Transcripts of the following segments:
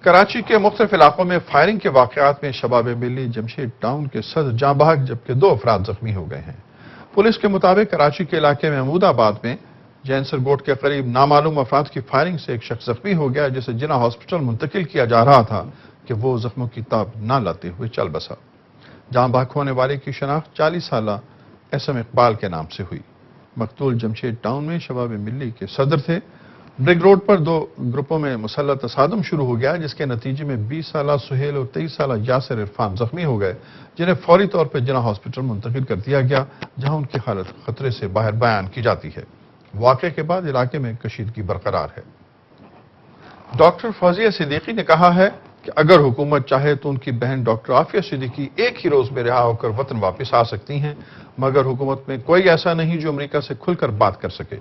کراچی کے مختلف علاقوں میں فائرنگ کے واقعات میں شباب ملی جمشید ٹاؤن کے صدر جاں بحق جبکہ 2 افراد زخمی ہو گئے ہیں۔ پولیس کے مطابق کراچی کے علاقے محمود آباد میں جینسر گوٹ کے قریب نامعلوم افراد کی فائرنگ سے ایک شخص زخمی ہو گیا جسے جناح ہاسپٹل منتقل کیا جا رہا تھا کہ وہ زخموں کی تاب نہ لاتے ہوئے چل بسا۔ جاں بحق ہونے والے کی شناخت 40 سالہ ایس ایم اقبال کے نام سے ہوئی۔ مقتول جمشید ٹاؤن میں شباب ملی کے صدر تھے۔ برگ روڈ پر 2 گروپوں میں مسلح تصادم شروع ہو گیا جس کے نتیجے میں 20 سالہ سہیل اور 23 سالہ یاسر عرفان زخمی ہو گئے جنہیں فوری طور پر جناح ہاسپٹل منتقل کر دیا گیا جہاں ان کی حالت خطرے سے باہر بیان کی جاتی ہے۔ واقعے کے بعد علاقے میں کشیدگی برقرار ہے۔ ڈاکٹر فوزیہ صدیقی نے کہا ہے کہ اگر حکومت چاہے تو ان کی بہن ڈاکٹر عافیہ صدیقی ایک ہی روز میں رہا ہو کر وطن واپس آ سکتی ہیں، مگر حکومت میں کوئی ایسا نہیں جو امریکہ سے کھل کر بات کر سکے۔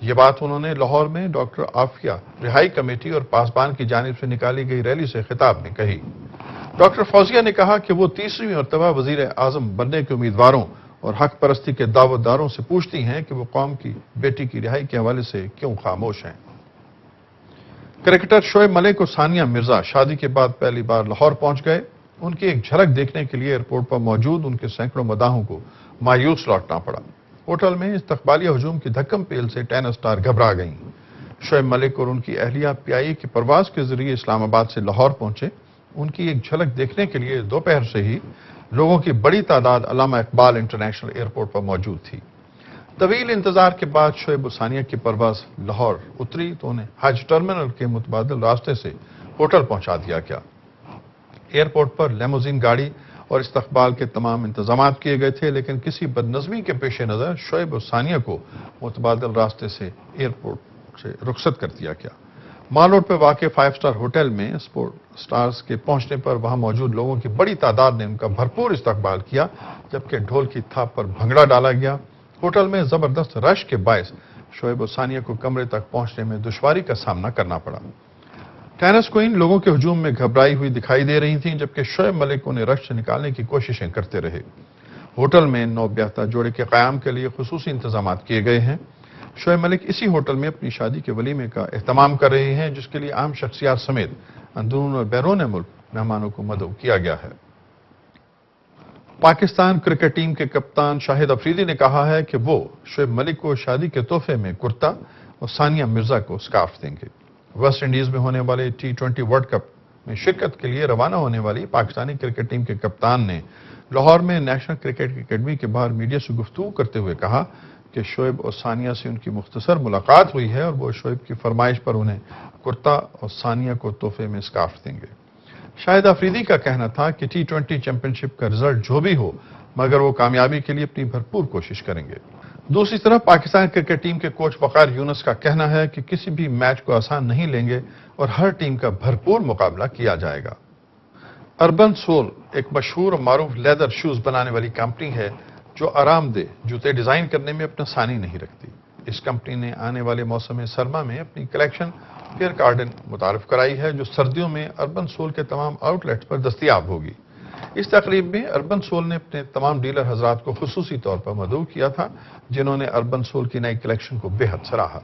یہ بات انہوں نے لاہور میں ڈاکٹر عافیہ رہائی کمیٹی اور پاسبان کی جانب سے نکالی گئی ریلی سے خطاب میں کہی۔ ڈاکٹر فوزیہ نے کہا کہ وہ 30ویں مرتبہ وزیر اعظم بننے کے امیدواروں اور حق پرستی کے دعوتداروں سے پوچھتی ہیں کہ وہ قوم کی بیٹی کی رہائی کے حوالے سے کیوں خاموش ہیں۔ کرکٹر شعیب ملک اور ثانیہ مرزا شادی کے بعد پہلی بار لاہور پہنچ گئے۔ ان کی ایک جھلک دیکھنے کے لیے ایئرپورٹ پر موجود ان کے سینکڑوں مداحوں کو مایوس لوٹنا پڑا۔ ہوٹل میں استقبالیہ ہجوم کی دھکم پیل سے ٹینس اسٹار گھبرا گئیں۔ شعیب ملک اور ان کی اہلیہ PIA کی پرواز کے ذریعے اسلام آباد سے لاہور پہنچے۔ ان کی ایک جھلک دیکھنے کے لیے دوپہر سے ہی لوگوں کی بڑی تعداد علامہ اقبال انٹرنیشنل ایئرپورٹ پر موجود تھی۔ طویل انتظار کے بعد شعیب و ثانیہ کی پرواز لاہور اتری تو انہیں حج ٹرمینل کے متبادل راستے سے ہوٹل پہنچا دیا گیا۔ ایئرپورٹ پر لیموزین گاڑی اور استقبال کے تمام انتظامات کیے گئے تھے لیکن کسی بدنظمی کے پیش نظر شعیب و ثانیہ کو متبادل راستے سے ایئرپورٹ سے رخصت کر دیا گیا۔ مال روڈ پر واقع 5 سٹار ہوٹل میں سٹارز کے پہنچنے پر وہاں موجود لوگوں کی بڑی تعداد نے ان کا بھرپور استقبال کیا جبکہ ڈھول کی تھاپ پر بھنگڑا ڈالا گیا۔ ہوٹل میں زبردست رش کے باعث شعیب و ثانیہ کو کمرے تک پہنچنے میں دشواری کا سامنا کرنا پڑا۔ ٹینس کوئن لوگوں کے ہجوم میں گھبرائی ہوئی دکھائی دے رہی تھیں جبکہ شعیب ملک انہیں رش سے نکالنے کی کوششیں کرتے رہے۔ ہوٹل میں نو بیاہتا جوڑے کے قیام کے لیے خصوصی انتظامات کیے گئے ہیں۔ شعیب ملک اسی ہوٹل میں اپنی شادی کے ولیمے کا اہتمام کر رہے ہیں جس کے لیے عام شخصیات سمیت اندرون اور بیرون ملک مہمانوں کو مدعو کیا گیا ہے۔ پاکستان کرکٹ ٹیم کے کپتان شاہد افریدی نے کہا ہے کہ وہ شعیب ملک کو شادی کے تحفے میں کرتا اور ثانیہ مرزا کو سکارف دیں گے۔ ویسٹ انڈیز میں ہونے والے T20 ورلڈ کپ میں شرکت کے لیے روانہ ہونے والی پاکستانی کرکٹ ٹیم کے کپتان نے لاہور میں نیشنل کرکٹ اکیڈمی کے باہر میڈیا سے گفتگو کرتے ہوئے کہا کہ شعیب اور ثانیہ سے ان کی مختصر ملاقات ہوئی ہے اور وہ شعیب کی فرمائش پر انہیں کرتا اور ثانیہ کو تحفے میں سکارف دیں گے۔ شاہد افریدی کا کہنا تھا کہ T20 چیمپئن شپ کا رزلٹ جو بھی ہو مگر وہ کامیابی کے لیے اپنی بھرپور کوشش کریں گے۔ دوسری طرف پاکستان کرکٹ ٹیم کے کوچ وقار یونس کا کہنا ہے کہ کسی بھی میچ کو آسان نہیں لیں گے اور ہر ٹیم کا بھرپور مقابلہ کیا جائے گا۔ اربن سول ایک مشہور اور معروف لیدر شوز بنانے والی کمپنی ہے جو آرام دہ جوتے ڈیزائن کرنے میں اپنا ثانی نہیں رکھتی۔ اس کمپنی نے آنے والے موسم سرما میں اپنی کلیکشن پیئر کارڈن متعارف کرائی ہے جو سردیوں میں اربن سول کے تمام آؤٹ لیٹس پر دستیاب ہوگی۔ اس تقریب میں اربن سول نے اپنے تمام ڈیلر حضرات کو خصوصی طور پر مدعو کیا تھا جنہوں نے اربن سول کی نئی کلیکشن کو بے حد سراہا۔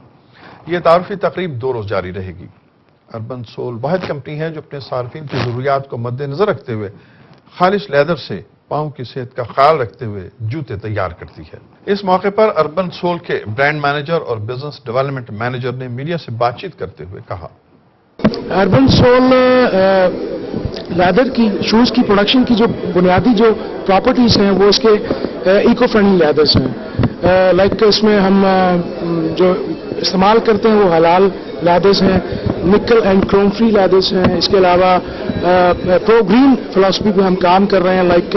یہ تعارفی تقریب 2 روز جاری رہے گی۔ اربن سول واحد کمپنی ہے جو اپنے صارفین کی ضروریات کو مد نظر رکھتے ہوئے خالص لیدر سے پاؤں کی صحت کا خیال رکھتے ہوئے جوتے تیار کرتی ہے۔ اس موقع پر اربن سول کے برانڈ مینیجر اور بزنس ڈیولپمنٹ مینیجر نے میڈیا سے بات چیت کرتے ہوئے کہا، اربن سول لیدر کی شوز کی پروڈکشن کی جو بنیادی جو پراپرٹیز ہیں وہ اس کے ایکو فرینڈلی لیدرز ہیں۔ لائک اس میں ہم جو استعمال کرتے ہیں وہ حلال لیدرز ہیں، نکل اینڈ کروم فری لیدرز ہیں۔ اس کے علاوہ پرو گرین فلاسفی پہ ہم کام کر رہے ہیں، لائک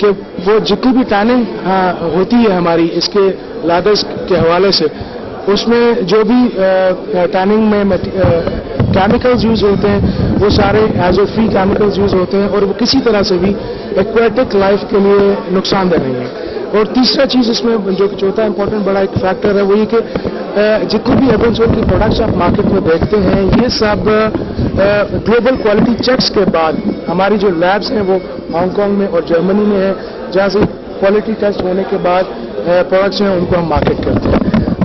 کہ وہ جتنی بھی ٹیننگ ہوتی ہے ہماری اس کے لیدرز کے حوالے سے اس میں جو بھی ٹیننگ میں کیمیکلز یوز ہوتے ہیں وہ سارے ایزو فری کیمیکلز یوز ہوتے ہیں اور وہ کسی طرح سے بھی ایکویٹک لائف کے لیے نقصان دہ نہیں ہے۔ اور تیسرا چیز اس میں جو چوتھا امپورٹنٹ بڑا ایک فیکٹر ہے وہ یہ کہ جتنی بھی اربن سول کی پروڈکٹس آپ مارکیٹ میں دیکھتے ہیں یہ سب گلوبل کوالٹی چیکس کے بعد ہماری جو لیبس ہیں وہ ہانگ کانگ میں اور جرمنی میں ہیں جہاں سے کوالٹی ٹیسٹ ہونے کے بعد پروڈکٹس ہیں ان کو ہم مارکیٹ کرتے ہیں۔